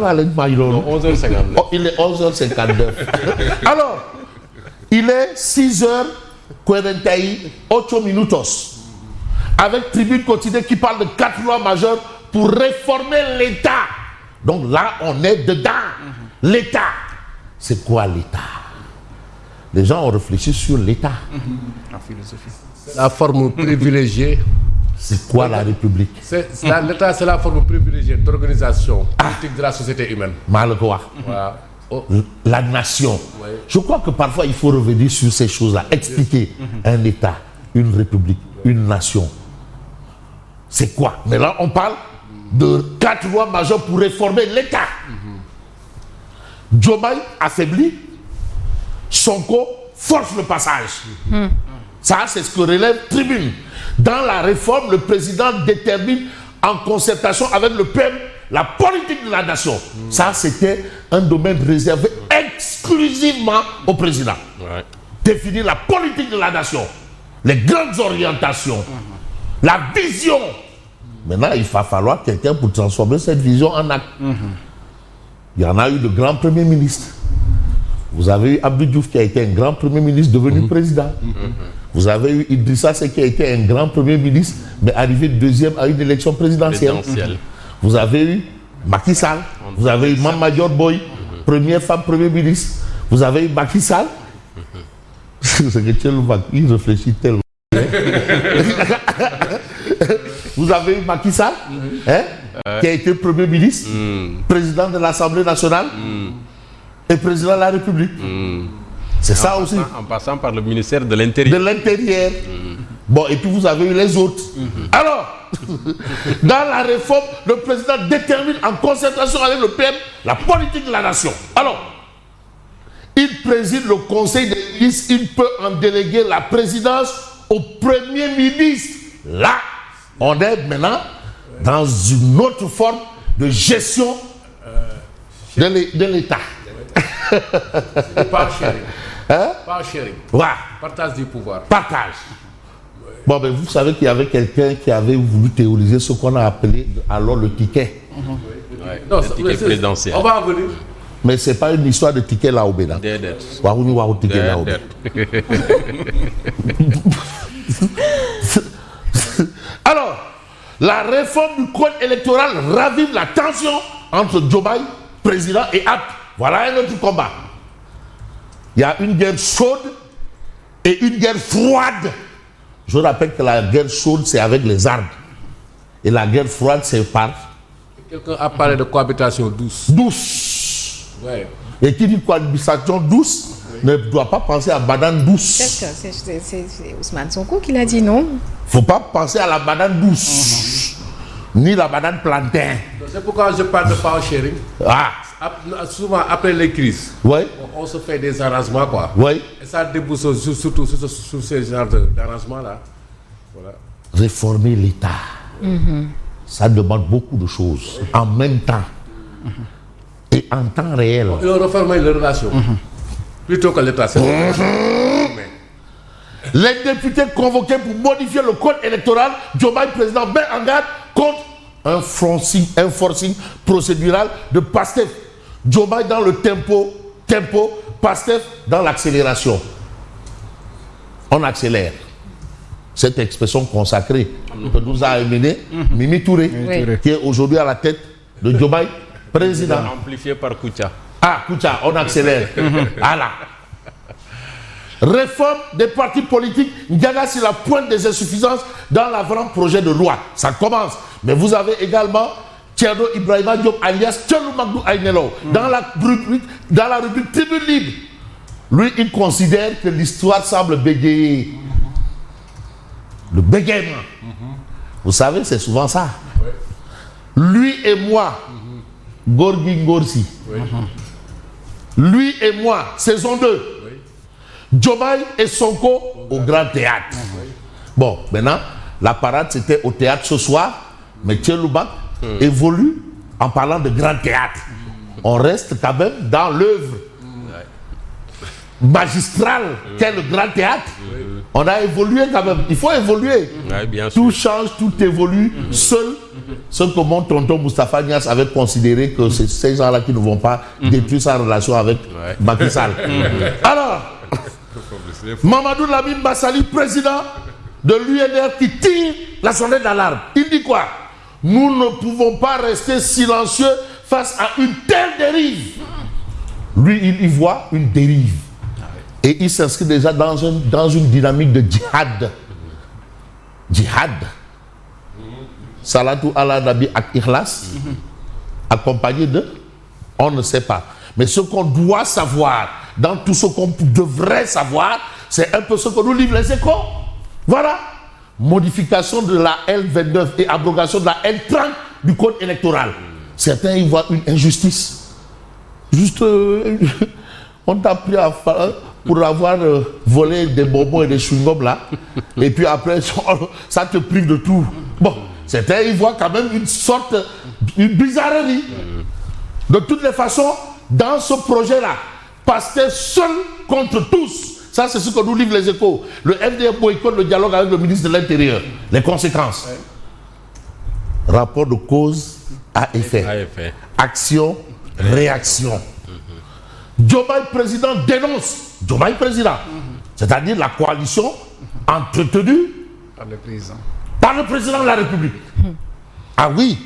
11h59. Oh, il est 11h59. Alors, il est 6h48 minutos. Avec Tribune Quotidienne qui parle de 4 lois majeures pour réformer l'État. Donc là, on est dedans. L'État. C'est quoi l'État? Les gens ont réfléchi sur l'État. En philosophie. La forme privilégiée. C'est quoi la République? L'État, c'est la forme privilégiée d'organisation politique de la société humaine. Malkoa. Voilà. Oh. La nation. Ouais. Je crois que parfois il faut revenir sur ces choses-là. Expliquer un État, une République, une nation. C'est quoi? Mais là, on parle de 4 lois majeures pour réformer l'État. Diomaye affaibli, Sonko force le passage. Ça, c'est ce que relève Tribune. Dans la réforme, le président détermine en concertation avec le PM la politique de la nation. Ça, c'était un domaine réservé exclusivement au président. Ouais. Définir la politique de la nation, les grandes orientations, la vision. Maintenant, il va falloir quelqu'un pour transformer cette vision en acte. Il y en a eu de grands premiers ministres. Vous avez eu Abdou Diouf qui a été un grand premier ministre devenu président. Vous avez eu Idrissa Seck qui a été un grand premier ministre, mais arrivé deuxième à une élection présidentielle. Vous avez eu Macky Sall, vous avez eu Mame Madior Boye, première femme premier ministre. Vous avez eu Macky Sall. C'est que il réfléchit tellement. Vous avez eu Macky Sall, qui a été premier ministre, président de l'Assemblée nationale et président de la République. C'est ça aussi. En passant par le ministère de l'Intérieur. De l'Intérieur. Bon, et puis vous avez eu les autres. Alors, dans la réforme, le président détermine en concertation avec le PM la politique de la nation. Alors, il préside le conseil des ministres, il peut en déléguer la présidence au premier ministre. Là, on est maintenant dans une autre forme de gestion de l'État. Pas sharing. Hein? Pas sharing. Ouais. Partage du pouvoir. Partage. Bon, ben vous savez qu'il y avait quelqu'un qui avait voulu théoriser ce qu'on a appelé alors le ticket. Ouais. Non, le ticket présidentiel. On va en venir. Mais ce n'est pas une histoire de ticket là au Bénin. Alors, la réforme du code électoral ravive la tension entre Diomaye, président, et Abd. Voilà un autre combat. Il y a une guerre chaude et une guerre froide. Je rappelle que la guerre chaude, c'est avec les armes. Et la guerre froide, c'est par... Quelqu'un a parlé de cohabitation douce. Douce. Ouais. Et qui dit cohabitation douce ne doit pas penser à banane douce. C'est Ousmane Sonko qui l'a dit, non? Faut pas penser à la banane douce. Ni la banane plantain. C'est pourquoi je parle de power sharing. Ah. Souvent, après les crises, ouais. on se fait des arrangements, quoi. Ouais. Et ça débouche surtout sur ces genres d'arrangements-là. Voilà. Réformer l'État, ça demande beaucoup de choses en même temps et en temps réel. Ils ont réformé les relations. Plutôt que l'État. Les députés convoqués pour modifier le code électoral, Diomaye président met en garde contre un forcing procédural de Pastef. Diomaye dans le tempo, Pastef dans l'accélération. On accélère. Cette expression consacrée que nous a amené Mimi Touré, qui est aujourd'hui à la tête de Diomaye président. Amplifié par Koutia. Ah, Koutia, on accélère. Voilà. Réforme des partis politiques, Ndiaga sur la pointe des insuffisances dans l'avant-projet de loi. Ça commence. Mais vous avez également Thierno Ibrahima Diop alias Tchelou Magdou Aynelo dans la rubrique Tribune Libre. Lui, il considère que l'histoire semble bégayer. Le bégaiement. Vous savez, c'est souvent ça. Lui et moi, Gorgui Ngorsi. Lui et moi, saison 2. Diomaye et Sonko au Grand Théâtre. Bon, maintenant, la parade c'était au théâtre ce soir, mais Tchelouba évolue en parlant de Grand Théâtre. On reste quand même dans l'œuvre magistrale qu'est le Grand Théâtre. On a évolué quand même. Il faut évoluer. Ouais, bien tout sûr. change, tout évolue. Seul ce que mon tonton Moustapha Niasse avait considéré que c'est ces gens-là qui ne vont pas détruire sa relation avec Macky Sall. Alors, Mamadou Lamine Bassali, président de l'UNR, qui tire la sonnette d'alarme. Il dit quoi? Nous ne pouvons pas rester silencieux face à une telle dérive. Lui, il y voit une dérive. Et il s'inscrit déjà dans une dynamique de djihad. Djihad. Salatou ala nabi ak ikhlas, accompagné de on ne sait pas. Mais ce qu'on doit savoir, dans tout ce qu'on devrait savoir, c'est un peu ce que nous livrent les Échos. Voilà. Modification de la L29 et abrogation de la L30 du code électoral. Certains y voient une injustice. Juste, on t'a pris pour avoir volé des bonbons et des chewing-gums là, et puis après, ça te prive de tout. Bon, certains y voient quand même une bizarrerie. De toutes les façons, dans ce projet-là, Pastef seul contre tous. Ça, c'est ce que nous livrent les Échos. Le FDR boycotte le dialogue avec le ministre de l'Intérieur. Les conséquences. Rapport de cause à effet. Action, réaction. Diomaye président dénonce. Diomaye président. C'est-à-dire la coalition entretenue par le président de la République. Ah oui,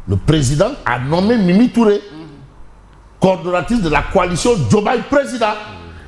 le président a nommé Mimi Touré, coordonnatrice de la coalition Diomaye président.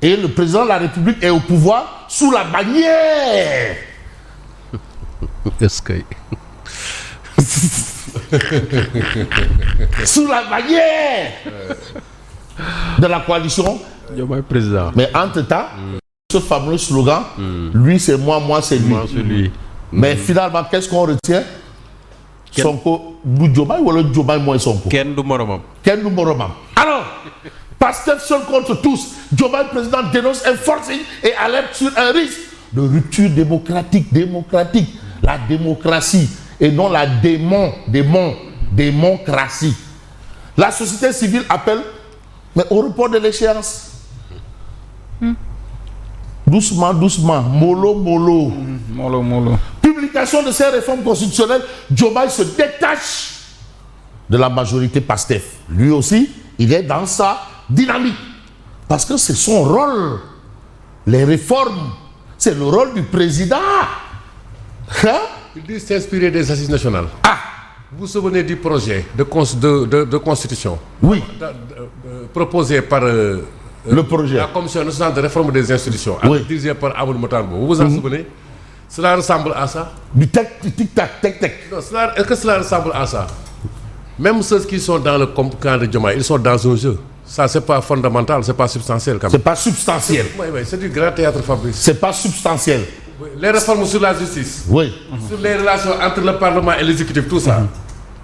Et le président de la République est au pouvoir sous la bannière. Est-ce que... sous la bannière de la coalition. Président. Mais entre-temps, ce fameux slogan, lui c'est moi, moi c'est lui. Moi, c'est lui. Mais finalement, qu'est-ce qu'on retient? Sonko, du Diomaye ou le Diomaye moi et Sonko? Ken du moromam. Ken du moromam. Alors, Pastef seul contre tous. Diomaye président dénonce un forcing et alerte sur un risque de rupture démocratique. La démocratie et non la démocratie. La société civile appelle mais au report de l'échéance. Doucement, mollo. Publication de ces réformes constitutionnelles, Diomaye se détache de la majorité Pastef. Lui aussi, il est dans sa dynamique. Parce que c'est son rôle. Les réformes, c'est le rôle du président. Hein? Il dit s'inspirer des assises nationales. Vous vous souvenez du projet de constitution? Oui. Proposé par le projet. La Commission nationale de réforme des institutions, oui. dirigée par Amadou Motarbo. Vous vous en souvenez? Cela ressemble à ça? Du tic-tac, tec-tec. Est-ce que cela ressemble à ça? Même ceux qui sont dans le camp de Diomaye, ils sont dans un jeu. Ça, c'est pas fondamental, c'est pas substantiel quand même. C'est pas substantiel. Oui, c'est du grand théâtre, Fabrice. C'est pas substantiel. Oui. Les réformes sur la justice. Oui. Sur les relations entre le Parlement et l'exécutif, tout ça.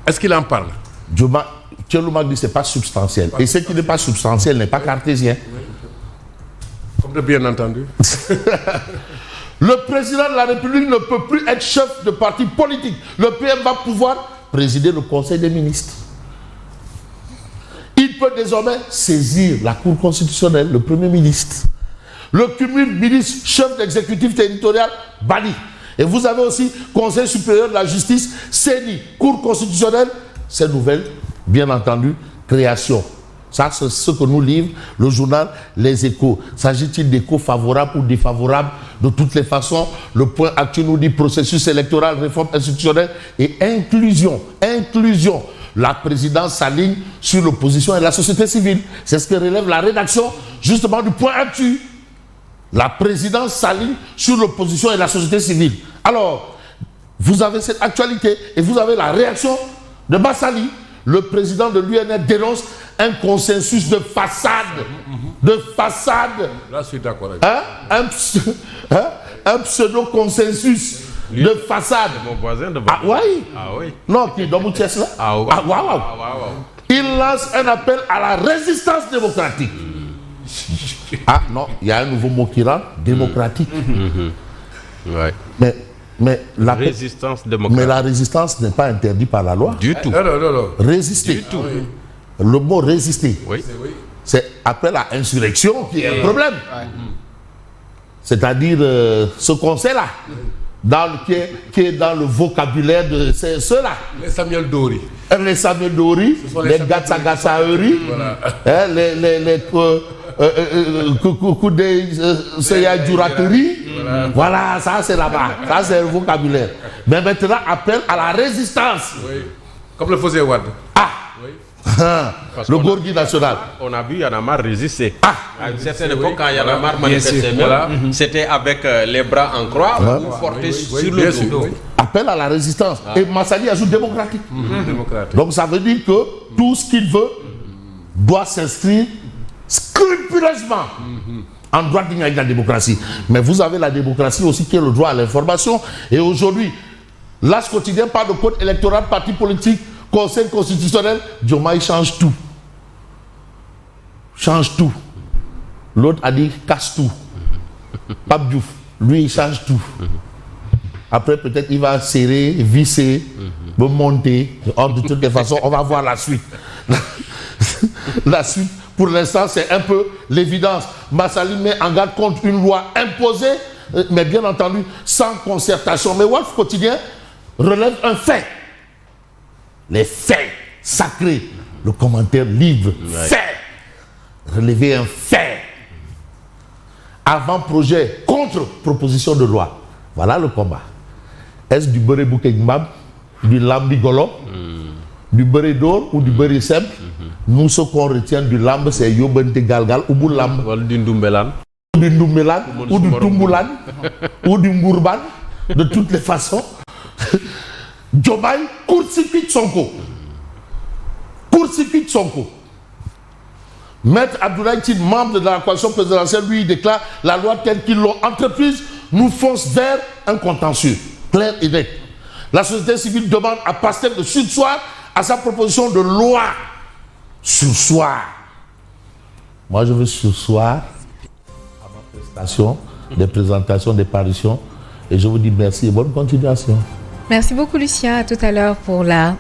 Est-ce qu'il en parle? Tchelouma dit que ce n'est pas substantiel. Et ce qui n'est pas substantiel n'est pas cartésien. Comme de bien entendu. Le président de la République ne peut plus être chef de parti politique. Le PM va pouvoir présider le Conseil des ministres. Il peut désormais saisir la Cour constitutionnelle, le Premier ministre. Le cumul ministre-chef d'exécutif territorial, banni. Et vous avez aussi Conseil supérieur de la justice, CENI, Cour constitutionnelle, ces nouvelles, bien entendu, création. Ça, c'est ce que nous livre le journal Les Échos. S'agit-il d'échos favorables ou défavorables? De toutes les façons, le point actuel nous dit processus électoral, réforme institutionnelle et inclusion. Inclusion. La présidence s'aligne sur l'opposition et la société civile. C'est ce que relève la rédaction, justement, du point actuel. La présidence s'aligne sur l'opposition et la société civile. Alors, vous avez cette actualité et vous avez la réaction de Bassali. Le président de l'UNR dénonce un consensus de façade. De façade. Là, je suis d'accord avec vous. Un pseudo-consensus de façade. Mon voisin de Ah oui. Ah oui. Non, qui est dans mon chest là. Ah oui. Ah, wow. Il lance un appel à la résistance démocratique. Ah non, il y a un nouveau mot qui rentre, démocratique. Ouais. Mais la résistance démocratique. Mais la résistance n'est pas interdite par la loi. Du tout. Non. Résister. Du tout. Le mot résister. Oui. C'est appel à insurrection qui est un problème. C'est-à-dire ce conseil-là qui est dans le vocabulaire de ceux-là. Les Samuel Dory. Les Samuel Dory, les Gatsagassaeri, voilà. Les Koudé Seya Djurateri. Voilà, ça c'est là-bas. Ça c'est le vocabulaire. Mais maintenant, appel à la résistance. Oui. Comme le faisait Wad. Le Gorgui national. On a vu Y'en a marre résister. À une certaine époque, quand Y'en a marre manifestait, c'était avec les bras en croix ou portés sur le dos. Appel à la résistance. Et Massali ajoute démocratique. Donc ça veut dire que tout ce qu'il veut doit s'inscrire scrupuleusement en droit de la démocratie. Mais vous avez la démocratie aussi qui est le droit à l'information. Et aujourd'hui, l'As quotidien parle de code électoral, parti politique, Conseil constitutionnel. Diomaye change tout. Change tout. L'autre a dit casse tout. Pape Diouf, lui, il change tout. Après, peut-être il va serrer, visser, monter. Or, de toutes les façons, on va voir la suite. La suite, pour l'instant, c'est un peu l'évidence. Massali met en garde contre une loi imposée, mais bien entendu, sans concertation. Mais Walf Quotidien relève un fait. Les faits sacrés. Le commentaire libre. Fait. Relever un fait. Avant-projet contre proposition de loi. Voilà le combat. Est-ce du beurre bouquet mbab, du lambi golo, du beurre d'or ou du beurre simple? Nous, ce qu'on retient du lamb, c'est yobente galgal ou du lamb. Ou du ndumbelan. Du ndumbelan, ou du tumbulan, ou du ngourban. De toutes les façons, Diomaye court-circuite Sonko. Court-circuite Sonko. Maître Abdoulaye Tine, membre de la coalition présidentielle, lui, il déclare la loi telle qu'ils l'ont entreprise nous fonce vers un contentieux clair et net. La société civile demande à Pastef de surseoir à sa proposition de loi. Surseoir. Moi, je veux surseoir à ma prestation, des présentations, des parutions. Et je vous dis merci et bonne continuation. Merci beaucoup, Lucien. À tout à l'heure pour la...